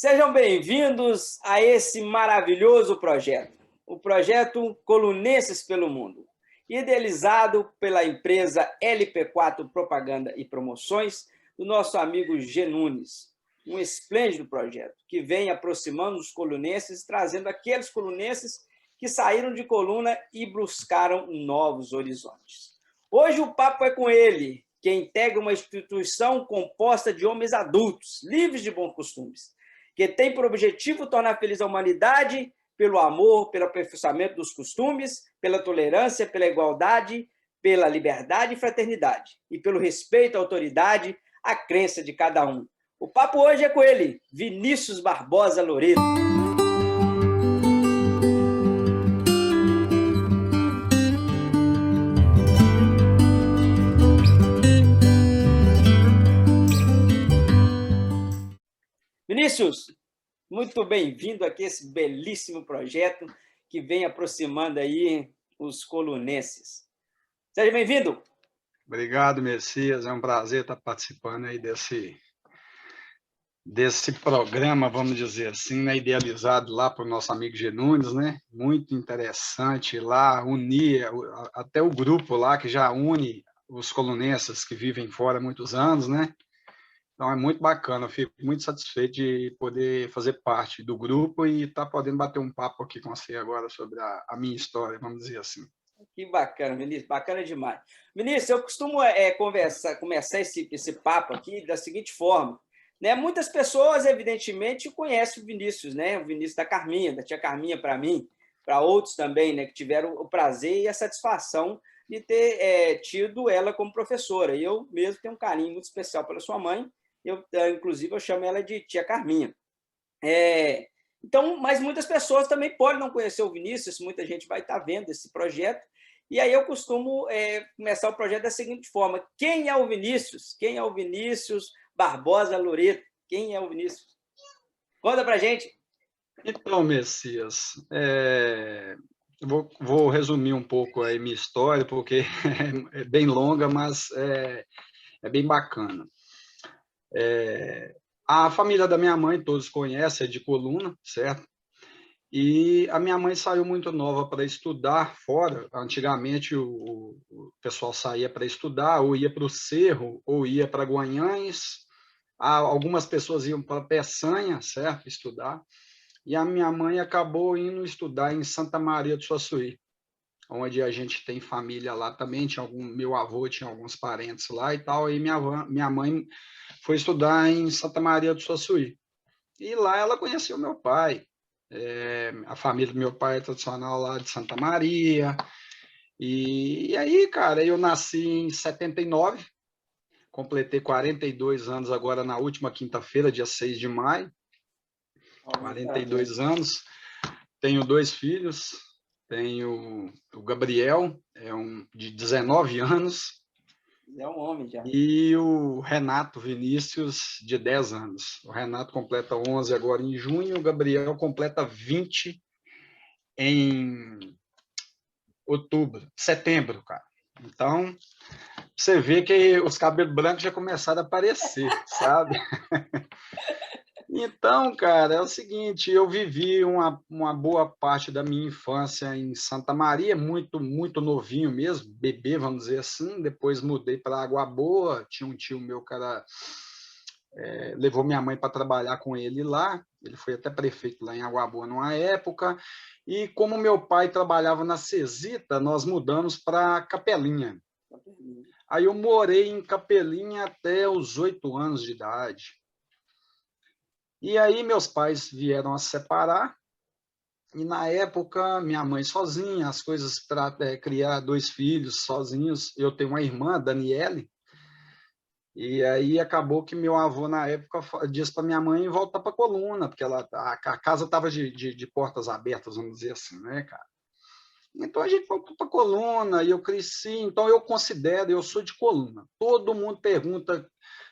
Sejam bem-vindos a esse maravilhoso projeto, o projeto Colunenses pelo Mundo, idealizado pela empresa LP4 Propaganda e Promoções, do nosso amigo G. Nunes. Um esplêndido projeto que vem aproximando os colunenses, trazendo aqueles colunenses que saíram de coluna e buscaram novos horizontes. Hoje o papo é com ele, que integra uma instituição composta de homens adultos, livres de bons costumes, que tem por objetivo tornar feliz a humanidade pelo amor, pelo aperfeiçoamento dos costumes, pela tolerância, pela igualdade, pela liberdade e fraternidade, e pelo respeito à autoridade, à crença de cada um. O papo hoje é com ele, Vinícius Barbosa Loreto. Vinícius, muito bem-vindo aqui a esse belíssimo projeto que vem aproximando aí os colunenses. Seja bem-vindo. Obrigado, Messias. É um prazer estar participando aí desse programa, vamos dizer assim, né, idealizado lá para o nosso amigo G. Nunes, né? Muito interessante lá, unir até o grupo lá que já une os colunenses que vivem fora há muitos anos, né? Então é muito bacana, eu fico muito satisfeito de poder fazer parte do grupo e estar podendo bater um papo aqui com você agora sobre a minha história, vamos dizer assim. Que bacana, Vinícius, bacana demais. Vinícius, eu costumo começar esse papo aqui da seguinte forma, né? Muitas pessoas, evidentemente, conhecem o Vinícius, né? O Vinícius da Carminha, da tia Carminha para mim, para outros também, né? Que tiveram o prazer e a satisfação de ter tido ela como professora. E eu mesmo tenho um carinho muito especial pela sua mãe, inclusive eu chamo ela de tia Carminha. Então, mas muitas pessoas também podem não conhecer o Vinícius, muita gente vai estar vendo esse projeto, e aí eu costumo começar o projeto da seguinte forma: quem é o Vinícius? Quem é o Vinícius Barbosa Loreto? Quem é o Vinícius? Conta pra gente. Então, Messias, vou resumir um pouco aí minha história, porque é bem longa, mas é bem bacana. A família da minha mãe, todos conhecem, é de Coluna, certo? E a minha mãe saiu muito nova para estudar fora. Antigamente, o pessoal saía para estudar, ou ia para o Cerro, ou ia para Guanhães. Algumas pessoas iam para Peçanha, certo? Estudar. E a minha mãe acabou indo estudar em Santa Maria do Suaçuí, onde a gente tem família lá também. Meu avô tinha alguns parentes lá e tal. E minha mãe foi estudar em Santa Maria do Suaçuí. E lá ela conheceu meu pai. A família do meu pai é tradicional lá de Santa Maria. E aí, cara, eu nasci em 79, completei 42 anos agora na última quinta-feira, dia 6 de maio. 42 anos. Tenho 2 filhos. Tenho o Gabriel, de 19 anos. É um homem já. E o Renato Vinícius, de 10 anos. O Renato completa 11 agora em junho, o Gabriel completa 20 em setembro, cara. Então, você vê que os cabelos brancos já começaram a aparecer, sabe? Então, cara, é o seguinte, eu vivi uma boa parte da minha infância em Santa Maria, muito, muito novinho mesmo, bebê, vamos dizer assim. Depois mudei para Água Boa, tinha um tio meu que levou minha mãe para trabalhar com ele lá, ele foi até prefeito lá em Água Boa numa época, e como meu pai trabalhava na Cesita, nós mudamos para Capelinha. Aí eu morei em Capelinha até os 8 anos de idade. E aí meus pais vieram a separar, e na época minha mãe sozinha, as coisas para criar 2 filhos sozinhos. Eu tenho uma irmã, Daniele, e aí acabou que meu avô na época disse para minha mãe voltar para Coluna, porque a casa estava de portas abertas, vamos dizer assim, né, cara? Então a gente voltou para Coluna e eu cresci. Então eu sou de Coluna. Todo mundo pergunta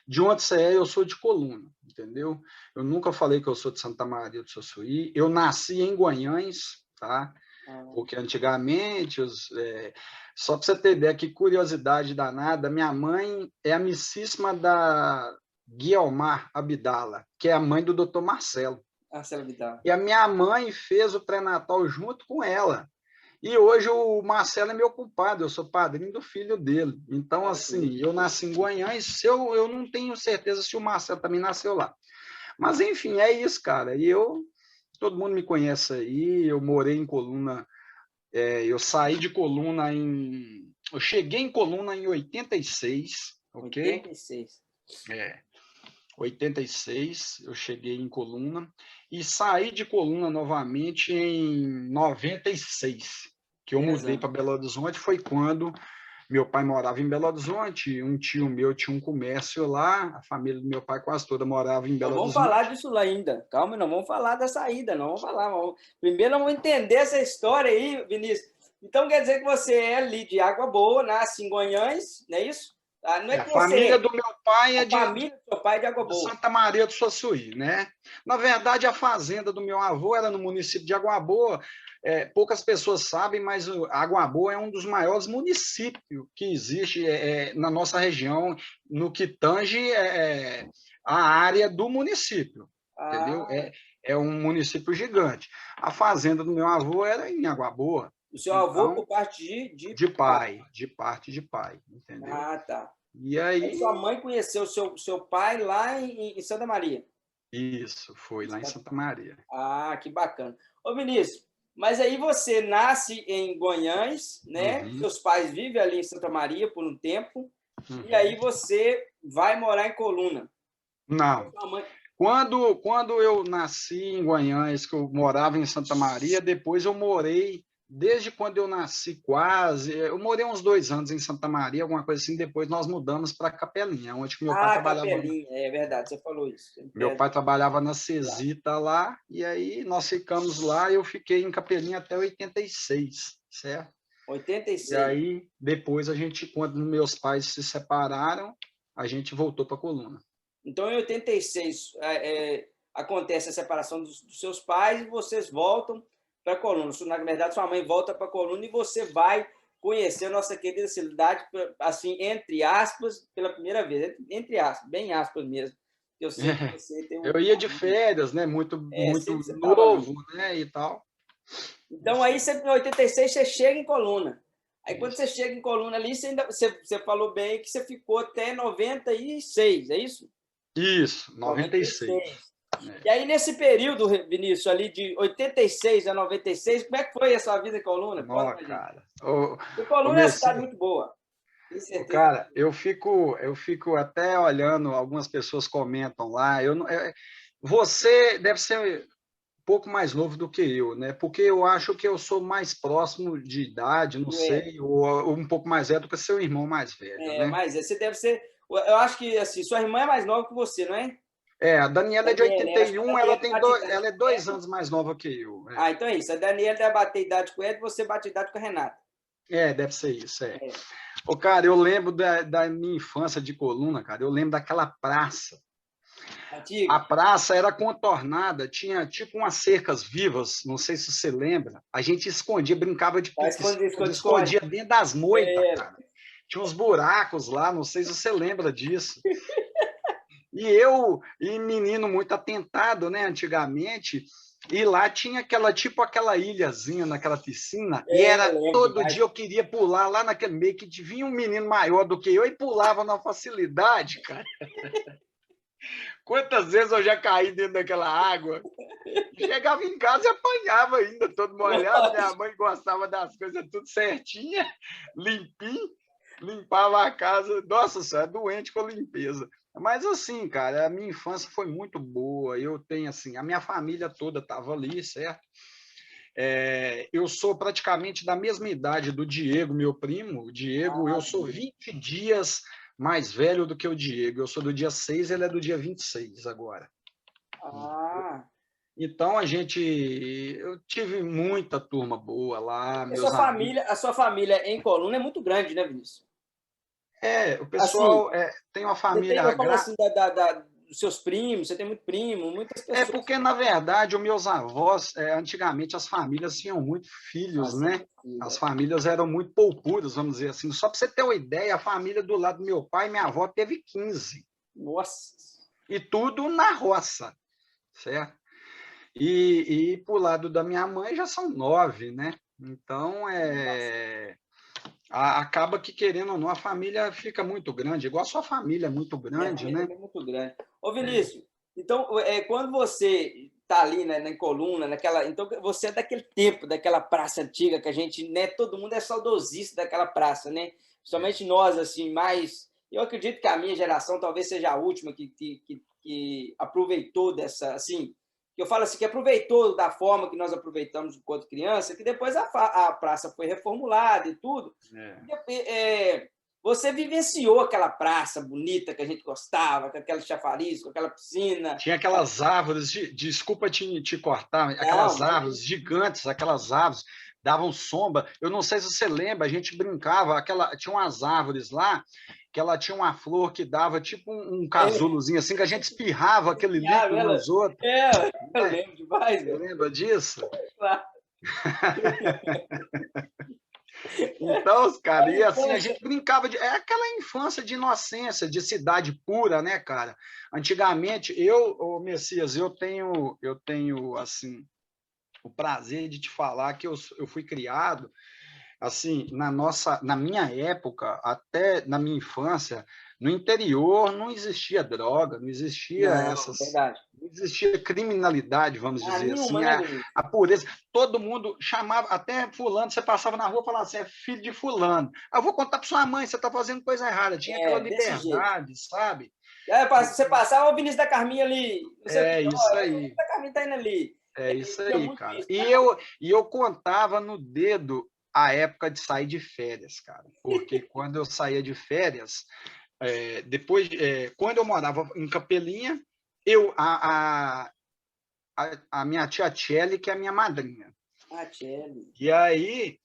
de onde você é, eu sou de Coluna, entendeu? Eu nunca falei que eu sou de Santa Maria do Suaçuí. Eu nasci em Guanhães, tá? Porque antigamente, só para você ter ideia, que curiosidade danada, minha mãe é amicíssima Guiomar Abdala, que é a mãe do Dr. Marcelo. Marcelo Vidal. E a minha mãe fez o pré-natal junto com ela. E hoje o Marcelo é meu culpado, eu sou padrinho do filho dele. Então, assim, eu nasci em Guanhães, eu não tenho certeza se o Marcelo também nasceu lá. Mas, enfim, é isso, cara. E todo mundo me conhece aí, eu morei em Coluna, eu saí de Coluna eu cheguei em Coluna em 86, ok? 86. 86, eu cheguei em Coluna e saí de Coluna novamente em 96, que eu mudei para Belo Horizonte, foi quando meu pai morava em Belo Horizonte, um tio meu tinha um comércio lá, a família do meu pai quase toda morava em Belo Horizonte. Vamos falar disso lá ainda, calma, não vamos falar da saída, não vamos falar. Primeiro vamos entender essa história aí, Vinícius. Então quer dizer que você é ali de Água Boa, nasce em Guanhães, não é isso? Não é que a família do meu pai é de seu pai é de Água Boa. Santa Maria do Suaçuí, né? Na verdade, a fazenda do meu avô era no município de Água Boa. Poucas pessoas sabem, mas Água Boa é um dos maiores municípios que existe na nossa região, no que tange a área do município, entendeu? É um município gigante. A fazenda do meu avô era em Água Boa. O seu avô por parte de pai, de parte de pai, entendeu? Ah, tá. E aí sua mãe conheceu seu pai lá em Santa Maria? Isso, foi lá em Santa Maria. Ah, que bacana. Ô, Vinícius, mas aí você nasce em Guanhães, né? Uhum. Seus pais vivem ali em Santa Maria por um tempo, e aí você vai morar em Coluna. Não. Quando eu nasci em Guanhães, que eu morava em Santa Maria, depois eu morei, desde quando eu nasci eu morei uns 2 anos em Santa Maria, alguma coisa assim, depois nós mudamos para Capelinha, onde meu pai trabalhava. Capelinha, é verdade, você falou isso. Meu pai trabalhava na Cesita lá, e aí nós ficamos lá, e eu fiquei em Capelinha até 86, certo? 86. E aí, depois, quando meus pais se separaram, a gente voltou para Coluna. Então, em 86, acontece a separação dos seus pais e vocês voltam para Coluna. Na verdade, sua mãe volta para Coluna e você vai conhecer a nossa querida cidade, assim, entre aspas, pela primeira vez. Entre aspas, bem aspas mesmo. Eu sei que você tem eu ia de férias, né? Muito novo, né? E tal. Então, aí, em 86, você chega em Coluna. Aí, quando você chega em Coluna ali, você falou bem que você ficou até 96, é isso? Isso, 96. E aí, nesse período, Vinícius, ali de 86 a 96, como é que foi a sua vida em Coluna? Cara. Coluna é uma cidade muito boa. Cara, eu fico até olhando, algumas pessoas comentam lá, você deve ser um pouco mais novo do que eu, né? Porque eu acho que eu sou mais próximo de idade, não sei, ou um pouco mais velho do que seu irmão mais velho, né? Mas você deve ser... Eu acho que, assim, sua irmã é mais nova que você, não é? A Daniela é de 81, ela é 2 anos mais nova que eu. Então é isso. A Daniela deve bater idade com ela e você bate idade com a Renata. Deve ser isso, Cara, eu lembro da minha infância de Coluna, cara, eu lembro daquela praça. Antiga. A praça era contornada, tinha tipo umas cercas vivas, não sei se você lembra. A gente escondia, brincava de escondia dentro das moitas, cara. Tinha uns buracos lá, não sei se você lembra disso. E menino muito atentado, né, antigamente, e lá tinha aquela ilhazinha naquela piscina, e era todo dia eu queria pular lá naquele meio, que vinha um menino maior do que eu e pulava na facilidade, cara. Quantas vezes eu já caí dentro daquela água? Chegava em casa e apanhava ainda, todo molhado. Minha mãe gostava das coisas tudo certinha, limpinho, limpava a casa. Nossa senhora, doente com a limpeza. Mas assim, cara, a minha infância foi muito boa. Eu tenho assim, a minha família toda estava ali, certo? Eu sou praticamente da mesma idade do Diego, meu primo. O Diego, eu sou 20 dias mais velho do que o Diego. Eu sou do dia 6, ele é do dia 26 agora. Então, eu tive muita turma boa lá. A sua família em Coluna é muito grande, né, Vinícius? O pessoal tem uma família... Você tem assim, dos seus primos, você tem muito primo, muitas pessoas... porque, na verdade, os meus avós, antigamente, as famílias tinham muitos filhos, né? As famílias eram muito poupudas, vamos dizer assim. Só para você ter uma ideia, a família do lado do meu pai e minha avó teve 15. Nossa! E tudo na roça, certo? E para o lado da minha mãe já são 9, né? Então, acaba que, querendo ou não, a família fica muito grande, igual a sua família é muito Minha grande, família né? também é muito grande. Ô, Vinícius, então, quando você está ali, né, na coluna, então você é daquele tempo, daquela praça antiga que a gente, né, todo mundo é saudosista daquela praça, né? Principalmente nós, assim, mais... Eu acredito que a minha geração talvez seja a última que aproveitou dessa, assim, que eu falo assim, que aproveitou da forma que nós aproveitamos enquanto criança, que depois a praça foi reformulada e tudo. Você vivenciou aquela praça bonita que a gente gostava, com aquela chafariz, com aquela piscina. Tinha aquelas árvores, desculpa te cortar, Não, aquelas mas... árvores gigantes, aquelas árvores davam sombra. Eu não sei se você lembra, a gente brincava, tinha umas árvores lá, que ela tinha uma flor que dava tipo um casulozinho, assim, que a gente espirrava aquele líquido nos outros. Eu Né? lembro demais, Você velho. lembra disso? Claro. Então, cara, e assim, a Infância. gente brincava é aquela infância de inocência, de cidade pura, né, cara? Antigamente, ô Messias, eu tenho, assim, o prazer de te falar que eu fui criado, assim, na minha época, até na minha infância, no interior não existia droga, não existia Não, verdade. não existia criminalidade, vamos Ah, dizer assim, nenhuma, né, Vinícius? a pureza. Todo mundo chamava, até fulano, você passava na rua e falava assim, é filho de fulano. Eu vou contar para sua mãe, você está fazendo coisa errada. Tinha aquela Desse jeito. liberdade, sabe? Você passava o Vinícius da Carminha ali, não sei o que, É isso ó, o Vinícius aí. da Carminha tá indo ali. É isso Tinha aí, muito cara. isso. E eu contava no dedo a época de sair de férias, cara. Porque quando eu saía de férias, quando eu morava em Capelinha, eu, a minha tia Tchelle, que é a minha madrinha. Ah, Tchelle. E aí,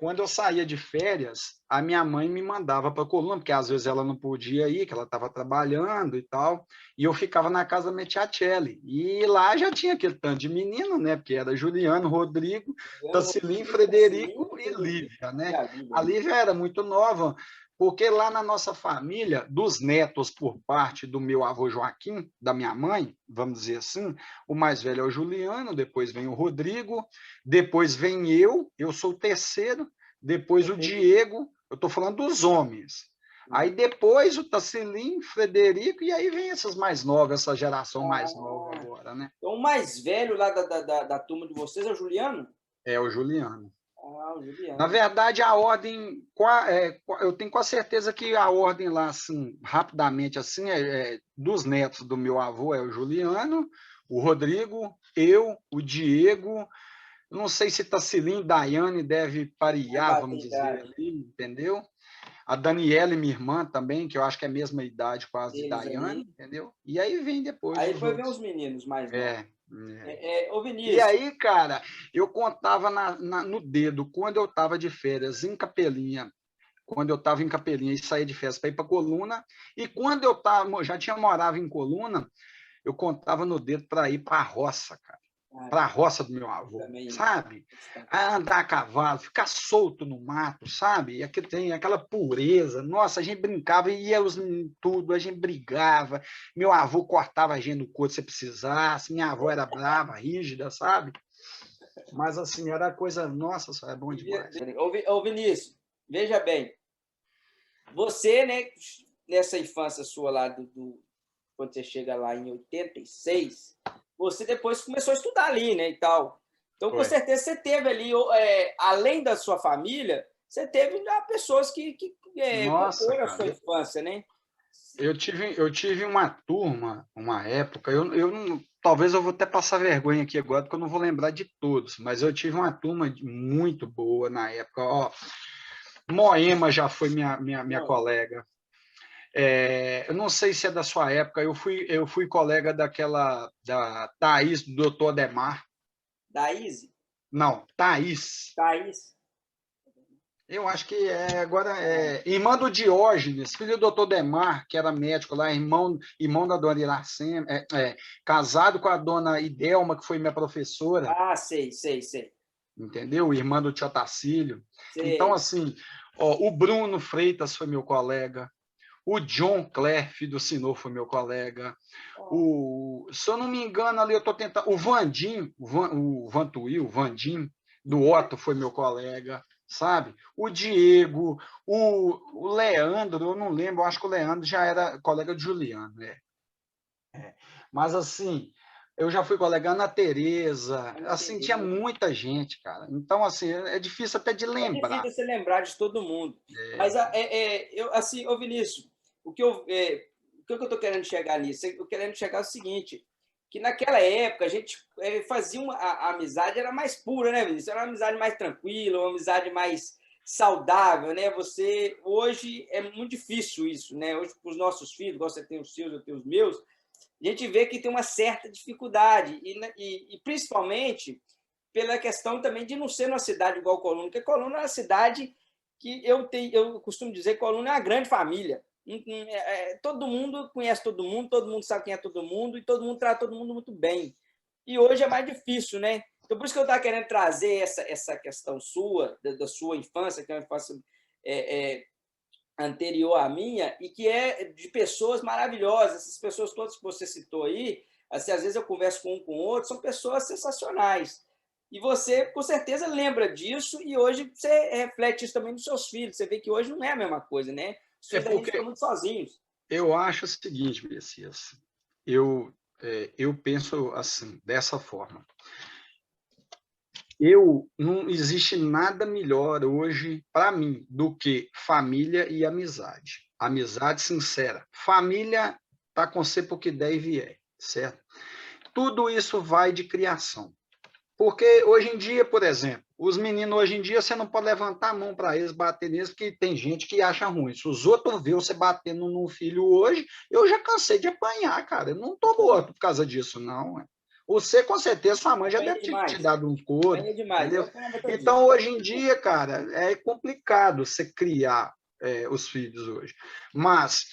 quando eu saía de férias, a minha mãe me mandava para Coluna, porque às vezes ela não podia ir, que ela estava trabalhando e tal, e eu ficava na casa da minha tia Tchelle. E lá já tinha aquele tanto de menino, né? Porque era Juliano, Rodrigo, Tacilim, Frederico e Lívia, né? A Lívia era muito nova, porque lá na nossa família, dos netos por parte do meu avô Joaquim, da minha mãe, vamos dizer assim, o mais velho é o Juliano, depois vem o Rodrigo, depois vem eu sou o terceiro, depois o Diego, eu estou falando dos homens. Aí depois o Tacilim, Frederico, e aí vem essas mais novas, essa geração mais nova agora, né? Então, o mais velho lá da turma de vocês é o Juliano? É o Juliano. Ah, o Na Juliano. verdade, a ordem, eu tenho quase certeza que a ordem lá, assim, rapidamente, assim, dos netos do meu avô é o Juliano, o Rodrigo, eu, o Diego, não sei se Tacilim, Daiane deve Vai parear, bater vamos dizer idade. ali, entendeu? A Daniela, minha irmã também, que eu acho que é a mesma idade quase de Eles Daiane, ali. entendeu? E aí vem depois Aí os foi ver os outros. meninos mais novos. É, é. Ô, E Vinícius, aí, cara, eu contava no dedo, quando eu estava de férias em Capelinha, quando eu estava em Capelinha e saía de férias para ir para Coluna, e quando eu já tinha morava em Coluna, eu contava no dedo para ir para a roça, cara. Para a roça do meu avô, também. sabe? A andar a cavalo, ficar solto no mato, sabe? E aqui tem aquela pureza. Nossa, a gente brincava e ia tudo, a gente brigava. Meu avô cortava a gente no couro se precisasse, minha avó era brava, rígida, sabe? Mas assim, era coisa, nossa, só é bom demais. Ô, Vinícius, veja bem, você, né, nessa infância sua lá, quando você chega lá em 86, você depois começou a estudar ali, né, e tal. Então, com Foi. certeza, você teve ali, além da sua família, você teve pessoas que Nossa, comporam a cara, sua infância, né? eu tive uma turma, uma época, eu não, talvez eu vou até passar vergonha aqui agora, porque eu não vou lembrar de todos, mas eu tive uma turma muito boa na época. Ó, Moema já foi minha colega. Eu não sei se é da sua época, eu fui colega da Thaís, do doutor Ademar. Da Izzy? Não, Thaís. Thaís? Eu acho que agora irmã do Diógenes, filho do doutor Demar, que era médico lá, irmão da dona Iracema, casado com a dona Idelma, que foi minha professora, Ah, sei. entendeu? Irmã do tio Tacílio. Então, Sei. assim, ó, o Bruno Freitas foi meu colega, O John Clare, filho do Sinor, foi meu colega. Se eu não me engano, ali eu estou tentando. O Vandim, o Vantuil, o Vandim, do Otto, foi meu colega, sabe? O Diego, o Leandro, eu não lembro, eu acho que o Leandro já era colega de Juliano, né? Mas, assim, eu já fui colega Ana Tereza, assim, tinha muita gente, cara. Então, assim, é difícil até de É difícil lembrar. você lembrar de todo mundo. Mas, eu, assim, ô Vinícius, o que eu estou querendo chegar nisso? Eu estou querendo chegar ao seguinte, que naquela época a gente fazia a amizade era mais pura, né, Vinícius? Era uma amizade mais tranquila, uma amizade mais saudável, né? Hoje é muito difícil isso, né? Hoje, com os nossos filhos, você tem os seus, eu tenho os meus, a gente vê que tem uma certa dificuldade, e principalmente pela questão também de não ser uma cidade igual Coluna, porque Coluna é uma cidade que eu costumo dizer que Coluna é uma grande família. Todo mundo conhece todo mundo sabe quem é todo mundo, e todo mundo trata todo mundo muito bem. E hoje é mais difícil, né? Então, por isso que eu estava querendo trazer essa questão sua, da sua infância, que é uma infância é, anterior à minha, e que é de pessoas maravilhosas. Essas pessoas todas que você citou aí, assim, às vezes eu converso com um com o outro, são pessoas sensacionais. E você, com certeza, lembra disso, e hoje você reflete isso também nos seus filhos. Você vê que hoje não é a mesma coisa, né? Os É filhos da gente porque estão muito sozinhos. eu acho o seguinte, Messias, eu penso assim, dessa forma. Não existe nada melhor hoje para mim do que família e amizade. Amizade sincera. Família está com você porque deve e é, certo? Tudo isso vai de criação. Porque hoje em dia, por exemplo, os meninos hoje em dia você não pode levantar a mão para eles, bater neles, porque tem gente que acha ruim. Se os outros vêem você batendo num filho hoje, eu já cansei de apanhar, cara. Eu não estou morto por causa disso, não. Você, com certeza, sua mãe já Apanhei deve ter te demais. dado um couro, Apanhei demais. Eu entendeu? apanhava todo dia. Então, hoje em dia, cara, é complicado você criar os filhos hoje. Mas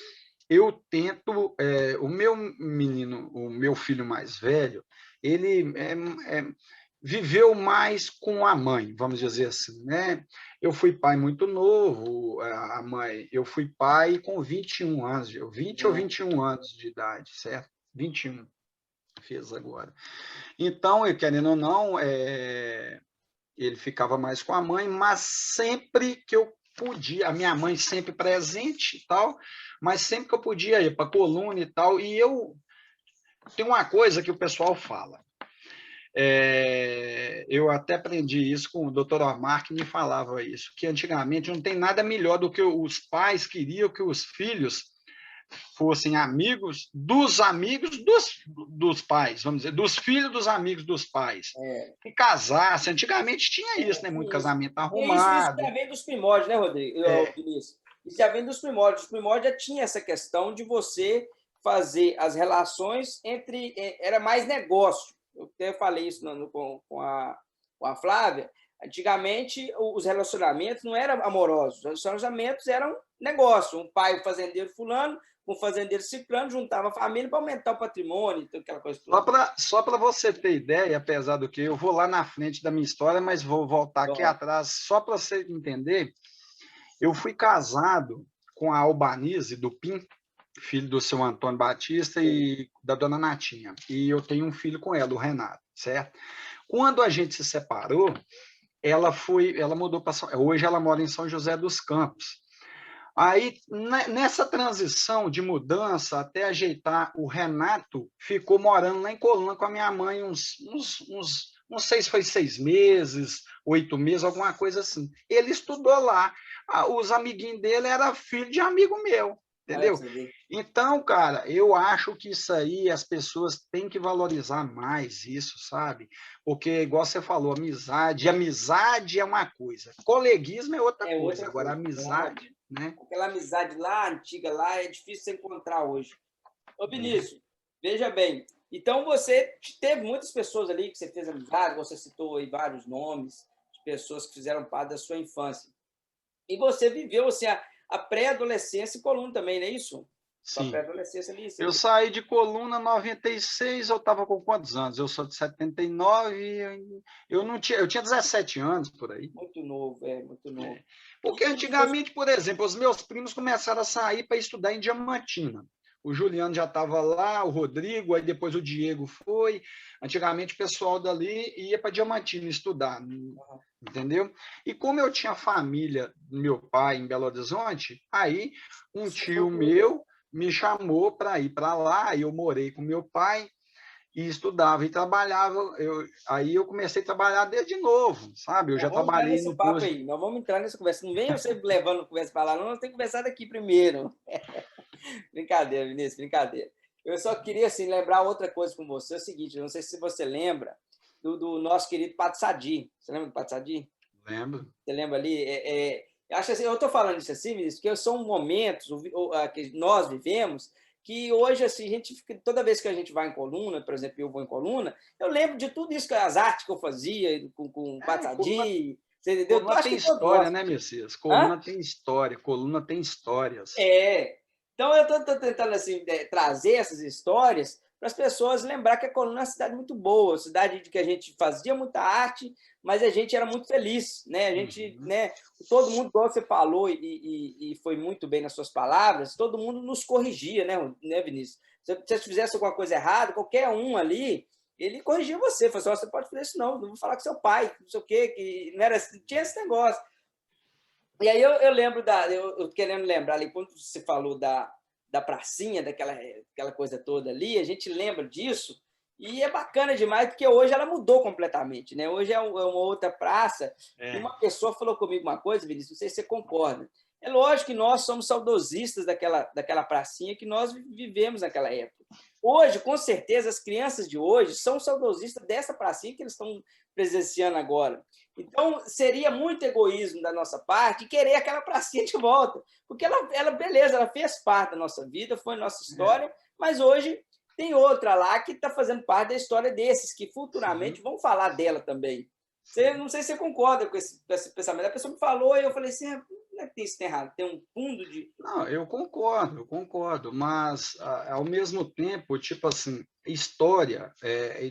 eu tento, o meu filho mais velho, ele viveu mais com a mãe, vamos dizer assim, né? Eu fui pai muito novo, a mãe, eu fui pai com 21 anos, 20 ou 21 anos de idade, certo? 21 fez agora. Então, eu querendo ou não, ele ficava mais com a mãe, mas sempre que eu podia, a minha mãe sempre presente e tal, mas sempre que eu podia ir para a coluna e tal, e eu tem uma coisa que o pessoal fala. Eu até aprendi isso com o Dr. Omar, que me falava isso, que antigamente não tem nada melhor do que os pais queriam que os filhos fossem amigos dos pais, vamos dizer, dos filhos dos amigos dos pais, que casassem. Antigamente tinha isso, né? Muito Isso. casamento E isso arrumado. já vem dos primórdios, né, Rodrigo? Vinícius? Isso já vem dos primórdios. Os primórdios já tinha essa questão de você fazer as relações entre. Era mais negócio. Eu até falei isso com a Flávia. Antigamente, os relacionamentos não eram amorosos, os relacionamentos eram negócio. Um pai, o fazendeiro fulano, com o fazendeiro ciclano, juntava a família para aumentar o patrimônio, aquela coisa toda. Só para você ter ideia, apesar do que eu vou lá na frente da minha história, mas vou voltar aqui Bom, atrás, só para você entender, eu fui casado com a Albanise do PIN, filho do seu Antônio Batista e da dona Natinha. E eu tenho um filho com ela, o Renato, certo? Quando a gente se separou, ela mudou para hoje ela mora em São José dos Campos. Aí, nessa transição de mudança, até ajeitar, o Renato ficou morando lá em Coluna com a minha mãe não sei se foi 6 meses, 8 meses, alguma coisa assim. Ele estudou lá. Os amiguinhos dele eram filho de amigo meu, entendeu? Então, cara, eu acho que isso aí as pessoas têm que valorizar mais isso, sabe? Porque, igual você falou, amizade é uma coisa, coleguismo é outra coisa. outra Agora, coisa. amizade, né? Aquela amizade lá, antiga lá, é difícil você encontrar hoje. Ô, Vinícius, veja bem, então você teve muitas pessoas ali que você fez amizade, você citou aí vários nomes de pessoas que fizeram parte da sua infância. E você viveu assim, a pré-adolescência em Coluna também, não é isso? Sua sim. pré-adolescência ali, Eu saí de Coluna em 96, eu estava com quantos anos? Eu sou de 79, eu não tinha, eu tinha 17 anos por aí. muito novo, muito novo. Porque antigamente, por exemplo, os meus primos começaram a sair para estudar em Diamantina. O Juliano já estava lá, o Rodrigo, aí depois o Diego foi. Antigamente o pessoal dali ia para Diamantina estudar, entendeu? E como eu tinha família, meu pai em Belo Horizonte, aí um Você foi tio meu me chamou para ir para lá, e eu morei com meu pai e estudava e trabalhava. Aí eu comecei a trabalhar desde novo, sabe? Eu Nós já vamos entrar trabalhei nesse no papo posto. aí, nós vamos entrar nessa conversa. Não vem você levando conversa para lá, não, nós temos que conversar daqui primeiro. Brincadeira, Vinícius, brincadeira. Eu só queria assim, lembrar outra coisa com você, é o seguinte, eu não sei se você lembra do nosso querido Pato Sadi. Você lembra do Pato Sadi? Lembro. Você lembra ali? Eu acho assim, eu estou falando isso assim, Vinícius, porque são momentos que nós vivemos que hoje, assim, a gente, toda vez que a gente vai em Coluna, por exemplo, eu vou em Coluna, eu lembro de tudo isso, as artes que eu fazia com o Pato Coluna, Sadi, você entendeu? Eu Coluna acho tem que todos história, nós. né, Messias? Hã? Coluna tem história, Coluna tem histórias. Então, eu estou tentando assim, trazer essas histórias para as pessoas lembrar que a Coluna é uma cidade muito boa, uma cidade de que a gente fazia muita arte, mas a gente era muito feliz. Né? A gente, Uhum. né, todo mundo, igual você falou, e foi muito bem nas suas palavras, todo mundo nos corrigia, né Vinícius? Se você fizesse alguma coisa errada, qualquer um ali, ele corrigia você, falou assim, você pode fazer isso não vou falar com seu pai, não sei o quê, que não era, tinha esse negócio. E aí eu lembro eu querendo lembrar ali, quando você falou da pracinha, aquela coisa toda ali, a gente lembra disso, e é bacana demais, porque hoje ela mudou completamente, né? Hoje é uma outra praça, e É. uma pessoa falou comigo uma coisa, Vinícius, não sei se você concorda. É lógico que nós somos saudosistas daquela pracinha que nós vivemos naquela época. Hoje, com certeza, as crianças de hoje são saudosistas dessa pracinha que eles estão presenciando agora. Então, seria muito egoísmo da nossa parte querer aquela pracinha de volta, porque beleza, ela fez parte da nossa vida, foi nossa É, história, mas hoje tem outra lá que está fazendo parte da história desses, que sim, futuramente vão falar dela também. sim. Não sei se você concorda com esse pensamento. A pessoa me falou e eu falei assim, não é que tem isso errado, tem um fundo de... Não, eu concordo, mas ao mesmo tempo, tipo assim, história,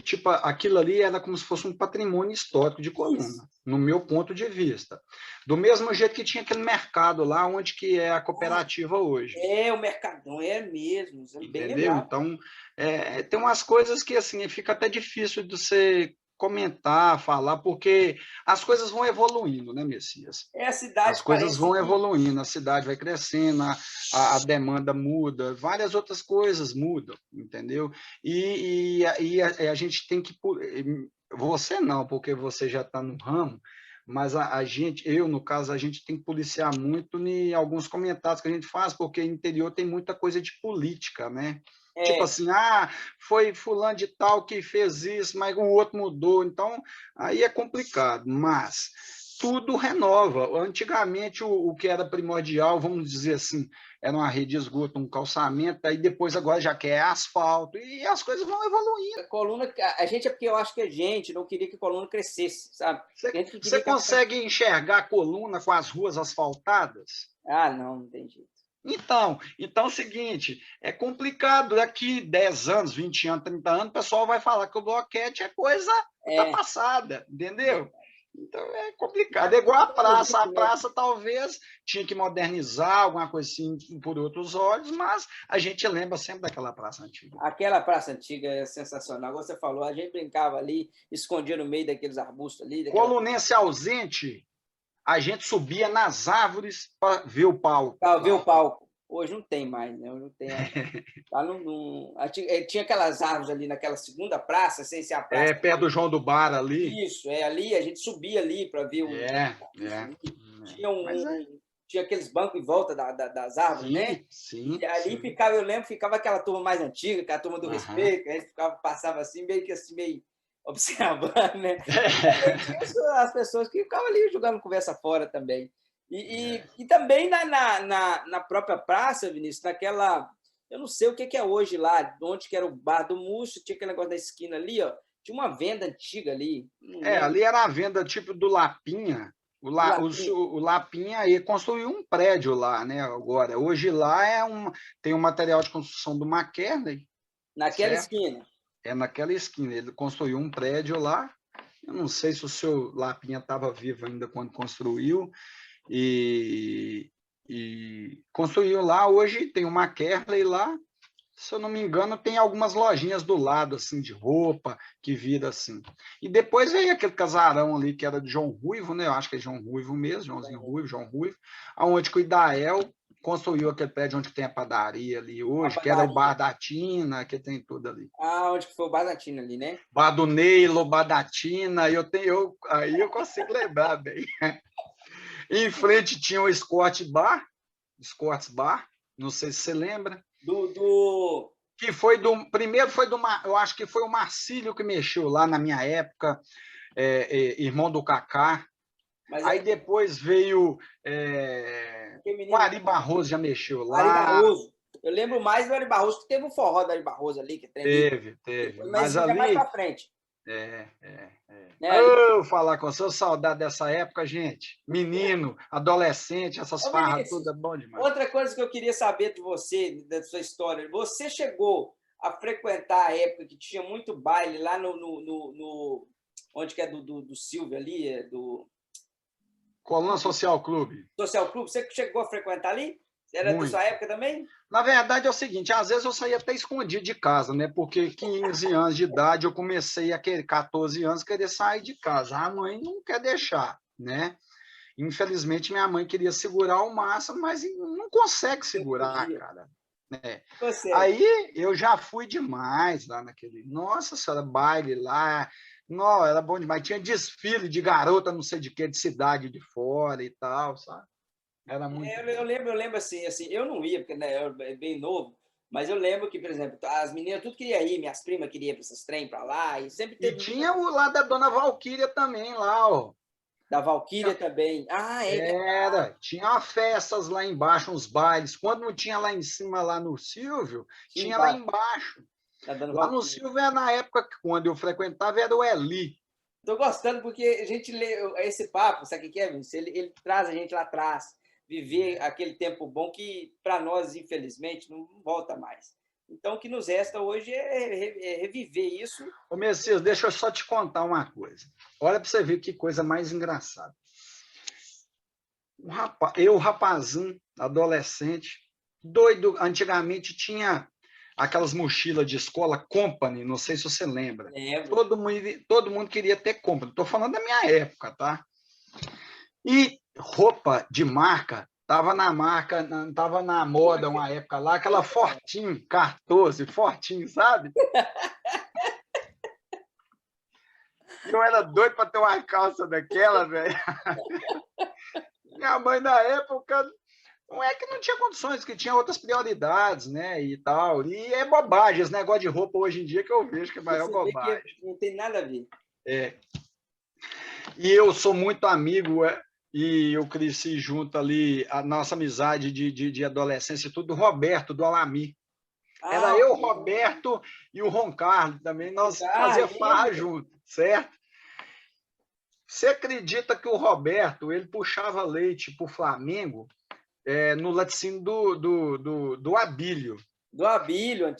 tipo, aquilo ali era como se fosse um patrimônio histórico de Isso. Coluna, no meu ponto de vista. Do mesmo jeito que tinha aquele mercado lá, onde que é a cooperativa hoje. O Mercadão, é mesmo, bem Entendeu? lembrado. Então, tem umas coisas que assim fica até difícil de você comentar, falar, porque as coisas vão evoluindo, né, Messias? A As cidade coisas parece vão que... evoluindo, a cidade vai crescendo, a demanda muda, várias outras coisas mudam, entendeu? A gente tem que. Você não, porque você já está no ramo, mas a gente, eu, no caso, a gente tem que policiar muito em alguns comentários que a gente faz, porque no interior tem muita coisa de política, né? Tipo É, assim, foi fulano de tal que fez isso, mas o outro mudou. Então, aí é complicado, mas tudo renova. Antigamente, o que era primordial, vamos dizer assim, era uma rede de esgoto, um calçamento, aí depois agora já quer asfalto, e as coisas vão evoluindo. a coluna, a gente é porque eu acho que a gente não queria que a coluna crescesse, sabe? Você, A gente você queria que ela... consegue enxergar a coluna com as ruas asfaltadas? Não, não tem jeito. Então é o seguinte, é complicado, daqui 10 anos, 20 anos, 30 anos, o pessoal vai falar que o bloquete é coisa É, ultrapassada, entendeu? verdade. Então é complicado. É igual a Isso, né? praça talvez tinha que modernizar, alguma coisa assim, por outros olhos, mas a gente lembra sempre daquela praça antiga. Aquela praça antiga é sensacional. Você falou, a gente brincava ali, escondia no meio daqueles arbustos ali, daquela... Colunense ausente, a gente subia nas árvores para ver o palco. Para ver Lá. o palco. Hoje não tem mais, né? Hoje não tem. Lá tinha aquelas árvores ali naquela segunda praça, sem ser a praça. Perto do João do Bar ali. Isso, ali, a gente subia ali para ver os É. ali. Tinha, Mas tinha aqueles bancos em volta das árvores, né? sim, sim, E ali sim. ficava, eu lembro, ficava aquela turma mais antiga, que é a turma do Aham. respeito, que a gente passava assim, meio observando, né? E também tinha as pessoas que ficavam ali jogando conversa fora também. E também na própria praça, Vinícius, naquela. Eu não sei o que é hoje lá, onde que era o bar do Múcio, tinha aquele negócio da esquina ali, ó. Tinha uma venda antiga ali, não lembro. Ali era a venda tipo do Lapinha. O Lapinha aí construiu um prédio lá, né? Agora, hoje lá tem um material de construção do McKerley, Naquela certo? esquina. É naquela esquina. Ele construiu um prédio lá. Eu não sei se o seu Lapinha estava vivo ainda quando construiu. E construiu lá. Hoje tem uma McKerley lá. Se eu não me engano, tem algumas lojinhas do lado, assim, de roupa, que vira assim. E depois veio aquele casarão ali, que era de João Ruivo, né? Eu acho que é João Ruivo mesmo, Joãozinho Ruivo, João Ruivo, aonde que o Idael construiu aquele prédio onde tem a padaria ali hoje, que era o Bar da Tina, que tem tudo ali. Ah, onde que foi o Bar da Tina ali, né? Bar do Neilo, Bar da Tina, aí eu consigo lembrar bem. Em frente tinha o Scott Bar, não sei se você lembra. Que foi primeiro eu acho que foi o Marcílio que mexeu lá na minha época, irmão do Kaká. Aí depois veio o Ari Barroso, já mexeu lá. Ari Barroso. Eu lembro mais do Ari Barroso, que teve um forró do Ari Barroso ali. Que teve. Mas ali... mais pra frente. Eu falar com você, saudade dessa época, gente. Menino, adolescente, essas farras, tudo é bom demais. Outra coisa que eu queria saber de você, da sua história, você chegou a frequentar a época que tinha muito baile lá onde que é do Silvio ali, do... Coluna Social Clube. Social Clube, você chegou a frequentar ali? Era da sua época também? Na verdade é o seguinte, às vezes eu saía até escondido de casa, né? Porque 15 anos de idade eu comecei a querer, 14 anos, querer sair de casa. A mãe não quer deixar, né? Infelizmente minha mãe queria segurar o máximo, mas não consegue segurar, cara. Né? Aí eu já fui demais lá naquele... Nossa senhora, baile lá... Não, era bom demais. Tinha desfile de garota, não sei de quê, de cidade de fora e tal, sabe? Era muito... Eu lembro assim, eu não ia, porque né, eu era bem novo, mas eu lembro que, por exemplo, as meninas tudo queriam ir, minhas primas queriam ir para esses trem para lá, e sempre teve... E tinha o lá da Dona Valquíria também, lá, ó. Da Valquíria também. Ah, Era. Tinha festas lá embaixo, uns bailes. Quando não tinha lá em cima, lá no Silvio, tinha lá embaixo. Lá no Silvio, na época que quando eu frequentava, era o Eli. Estou gostando porque a gente lê esse papo, sabe o que é, Vinícius? Ele traz a gente lá atrás, viver aquele tempo bom que, para nós, infelizmente, não volta mais. Então, o que nos resta hoje é reviver isso. Ô, Messias, deixa eu só te contar uma coisa. Olha para você ver que coisa mais engraçada. Eu, rapazinho, adolescente, doido, antigamente tinha aquelas mochilas de escola Company, não sei se você lembra. Todo mundo queria ter Company. Estou falando da minha época, tá? E roupa de marca, estava na moda uma época lá, aquela Fortinho 14, Fortinho, sabe? Eu era doido para ter uma calça daquela, velho. Minha mãe, na época, não é que não tinha condições, que tinha outras prioridades, né, e tal. E é bobagem, esse negócio de roupa hoje em dia que eu vejo que é maior bobagem. Não tem nada a ver. E eu sou muito amigo, e eu cresci junto ali, a nossa amizade de adolescência, tudo do Roberto, do Alami. Era eu, o Roberto e o Ron Carlos também, nós fazíamos farra junto, certo? Você acredita que o Roberto, ele puxava leite para o Flamengo no laticínio do Abílio? Do Abílio.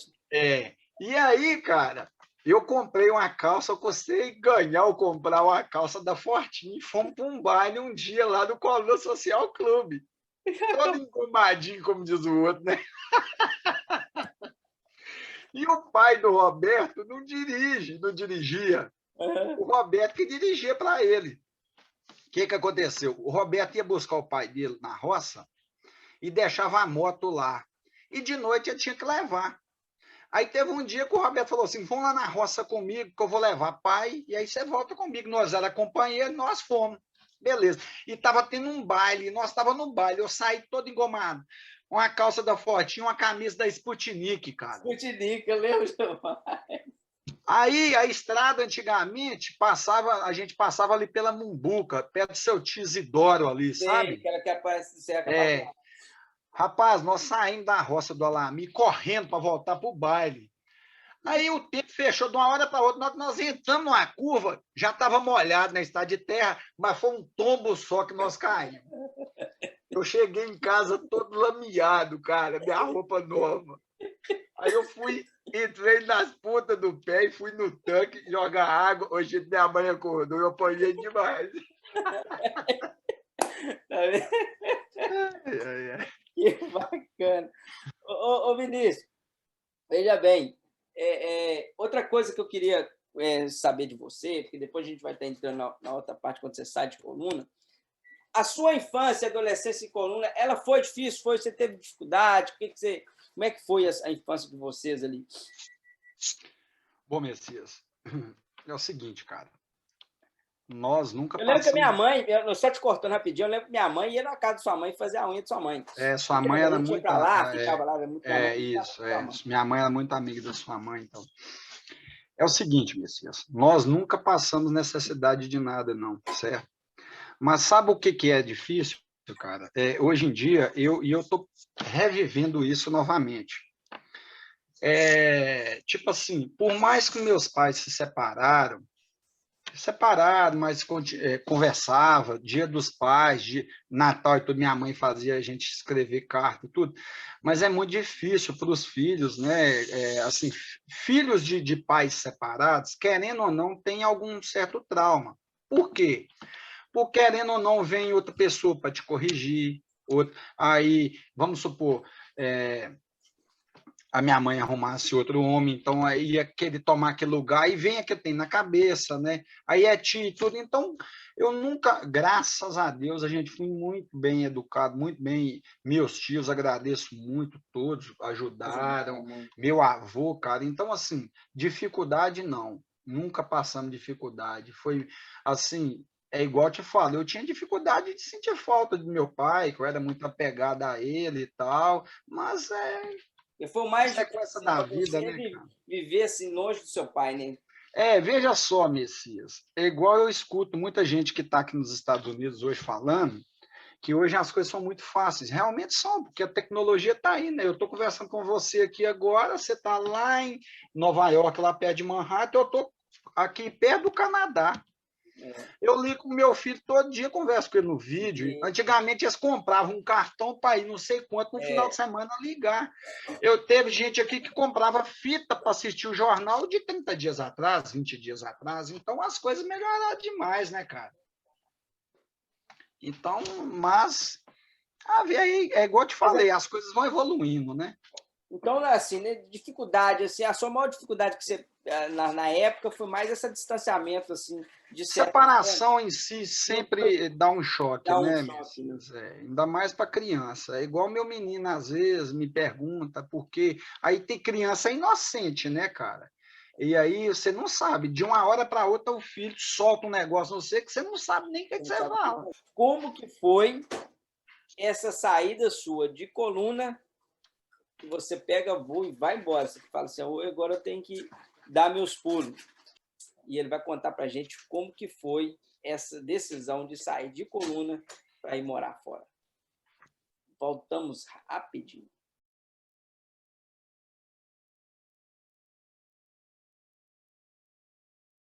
E aí, cara, eu comprei uma calça, eu consegui ganhar ou comprar uma calça da Fortinho e fomos para um baile um dia lá no Coluna Social Clube. Todo engomadinho, como diz o outro, né? E o pai do Roberto não dirigia. O Roberto que dirigia para ele. O que aconteceu? O Roberto ia buscar o pai dele na roça e deixava a moto lá. E de noite ele tinha que levar. Aí teve um dia que o Roberto falou assim, vamos lá na roça comigo que eu vou levar pai, e aí você volta comigo. Nós era companheiro, nós fomos. Beleza. E estava tendo um baile, nós estávamos no baile, eu saí todo engomado. Uma calça da Fortinho, uma camisa da Sputnik, cara. Sputnik, eu lembro demais. Aí, a estrada, antigamente, a gente passava ali pela Mumbuca, perto do seu tio Isidoro ali, sabe? Que aparece ser Rapaz, nós saímos da roça do Alami, correndo para voltar para o baile. Aí o tempo fechou de uma hora para outra. Nós entramos numa curva, já estava molhado na estrada de terra, mas foi um tombo só que nós caímos. Eu cheguei em casa todo lameado, cara, minha roupa nova. Aí eu entrei nas pontas do pé e fui no tanque jogar água. Hoje minha mãe acordou, eu apanhei demais. Tá vendo? Ai, ai. Que bacana. Ô, Vinícius, veja bem, outra coisa que eu queria saber de você, porque depois a gente vai estar entrando na outra parte, quando você sai de Coluna, a sua infância e adolescência em Coluna, ela foi difícil? Você teve dificuldade? Como é que foi a infância de vocês ali? Bom, Messias, é o seguinte, cara. Nós nunca Eu lembro que a minha passamos. mãe, eu só te cortando rapidinho, eu lembro que minha mãe ia na casa de sua mãe fazer a unha de sua mãe. Sua Porque mãe a era gente ia muito. para lá, ficava lá, era muito minha mãe, ficava Isso, com sua mãe. Minha mãe era muito amiga da sua mãe, então. É o seguinte, Messias, nós nunca passamos necessidade de nada, não, certo? Mas sabe o que é difícil, cara? Hoje em dia, eu estou revivendo isso novamente. Tipo assim, por mais que meus pais se separaram, mas conversava, Dia dos Pais, Natal e tudo, minha mãe fazia a gente escrever carta e tudo, mas é muito difícil para os filhos, né? Assim, filhos de pais separados, querendo ou não, tem algum certo trauma. Por quê? Porque, querendo ou não, vem outra pessoa para te corrigir, aí, vamos supor, a minha mãe arrumasse outro homem, então aí ia querer tomar aquele lugar, e vem que tem na cabeça, né? Aí é tio e tudo. Então, eu nunca, graças a Deus, a gente foi muito bem educado, muito bem. Meus tios, agradeço muito, todos ajudaram. Meu avô, cara. Então, assim, dificuldade não. Nunca passamos dificuldade. Foi assim. É igual eu te falo, eu tinha dificuldade de sentir falta do meu pai, que eu era muito apegado a ele e tal, mas E foi o mais sequência difícil da para vida, você né, cara? viver assim, longe do seu pai, né? Veja só, Messias. É igual eu escuto muita gente que está aqui nos Estados Unidos hoje falando que hoje as coisas são muito fáceis. Realmente são, porque a tecnologia está aí, né? Eu estou conversando com você aqui agora, você está lá em Nova York, lá perto de Manhattan, eu estou aqui perto do Canadá. Eu ligo com meu filho todo dia, converso com ele no vídeo. Antigamente eles compravam um cartão para ir não sei quanto no final de semana ligar. Eu teve gente aqui que comprava fita para assistir o jornal de 30 dias atrás, 20 dias atrás. Então as coisas melhoraram demais, né, cara? Então, mas aí, é igual eu te falei, as coisas vão evoluindo, né? Então, assim, né, dificuldade, assim, a sua maior dificuldade que você, na época foi mais esse distanciamento, assim, de Separação em si sempre dá um choque, dá um né, choque, né? Messias? Ainda mais para criança. É igual meu menino, às vezes, me pergunta por quê. Aí tem criança inocente, né, cara? E aí você não sabe, de uma hora para outra o filho solta um negócio, não sei, que você não sabe nem o que você fala. Como que foi essa saída sua de Coluna, que você pega voo e vai embora? Você fala assim, agora eu tenho que dar meus pulos. E ele vai contar para a gente como que foi essa decisão de sair de Coluna para ir morar fora. Voltamos rapidinho.